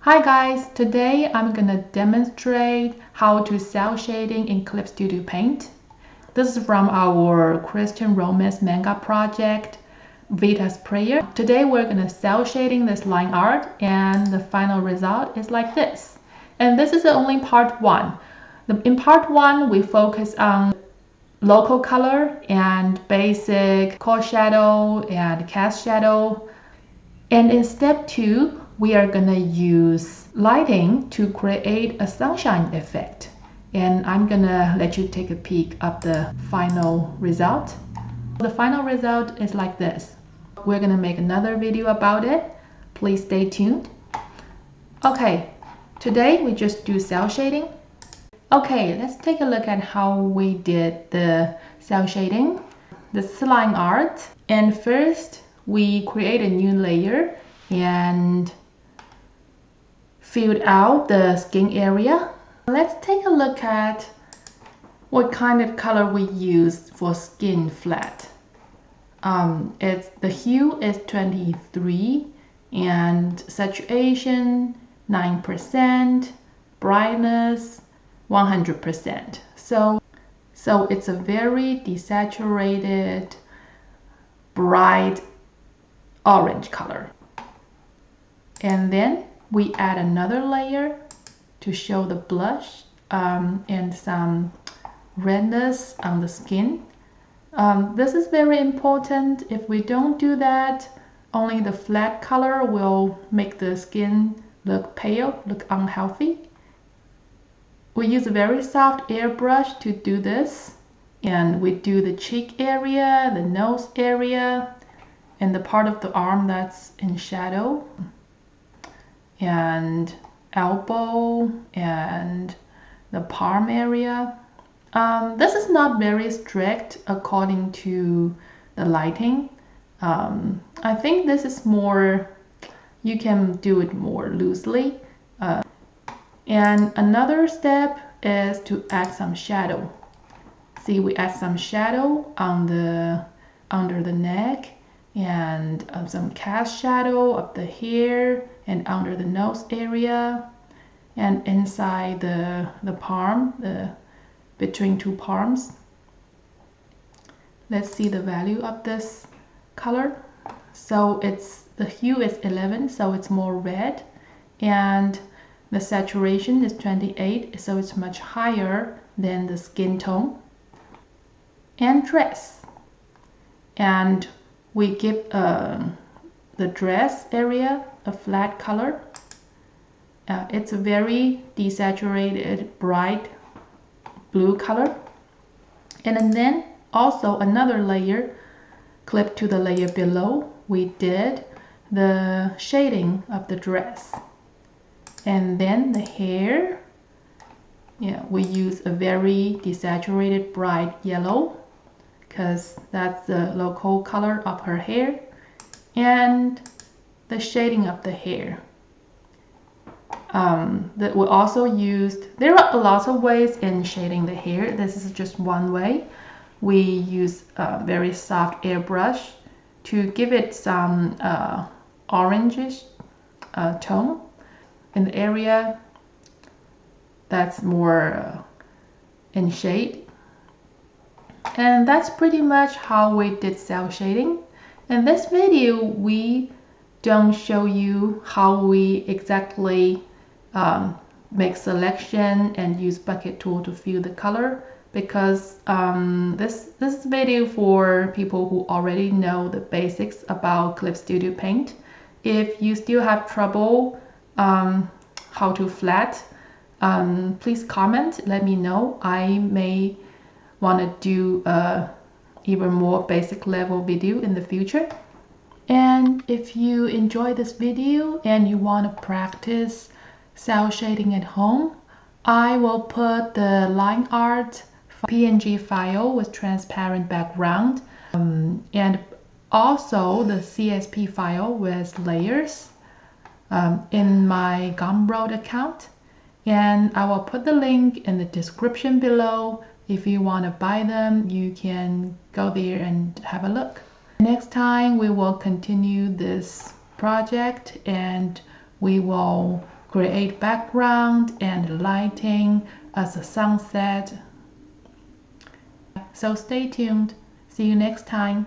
Hi guys, today I'm gonna demonstrate how to cel shading in Clip Studio Paint. This is from our Christian romance manga project, Vita's Prayer. Today we're gonna cel shading this line art and the final result is like this. And this is only part one. In part one, we focus on local color and basic core shadow and cast shadow. And in step two, we are gonna use lighting to create a sunshine effect. And I'm gonna let you take a peek of the final result. The final result is like this. We're gonna make another video about it. Please stay tuned. Okay, today we just do cel shading. Okay, let's take a look at how we did the cel shading. This is line art. And first, we create a new layer and filled out the skin area. Let's take a look at what kind of color we use for skin flat. The hue is 23 and saturation 9%, brightness 100%. So it's a very desaturated, bright orange color. And then we add another layer to show the blush and some redness on the skin. This is very important. If we don't do that, only the flat color will make the skin look pale, look unhealthy. We use a very soft airbrush to do this. And we do the cheek area, the nose area, and the part of the arm that's in shadow, and elbow, and the palm area. This is not very strict according to the lighting. I think this is more, you can do it more loosely. And another step is to add some shadow. See, we add some shadow on the under the neck and some cast shadow of the hair and under the nose area and inside the palm, between two palms. Let's see the value of this color. So the hue is 11, so it's more red, and the saturation is 28, so it's much higher than the skin tone. And dress, and we give the dress area a flat color. It's a very desaturated bright blue color. And then also another layer clipped to the layer below, we did the shading of the dress. And then the hair, we use a very desaturated bright yellow because that's the local color of her hair, and the shading of the hair. That we also used, there are lots of ways in shading the hair. This is just one way. We use a very soft airbrush to give it some orangish tone in the area that's more in shade. And that's pretty much how we did cel shading. In this video, we don't show you how we exactly make selection and use bucket tool to fill the color, because this is a video for people who already know the basics about Clip Studio Paint. If you still have trouble how to flat, please comment, let me know. I may want to do a even more basic level video in the future. And if you enjoy this video and you want to practice cel shading at home, I will put the line art PNG file with transparent background and also the CSP file with layers in my Gumroad account. And I will put the link in the description below. If you want to buy them, you can go there and have a look. Next time we will continue this project and we will create background and lighting as a sunset. So stay tuned. See you next time.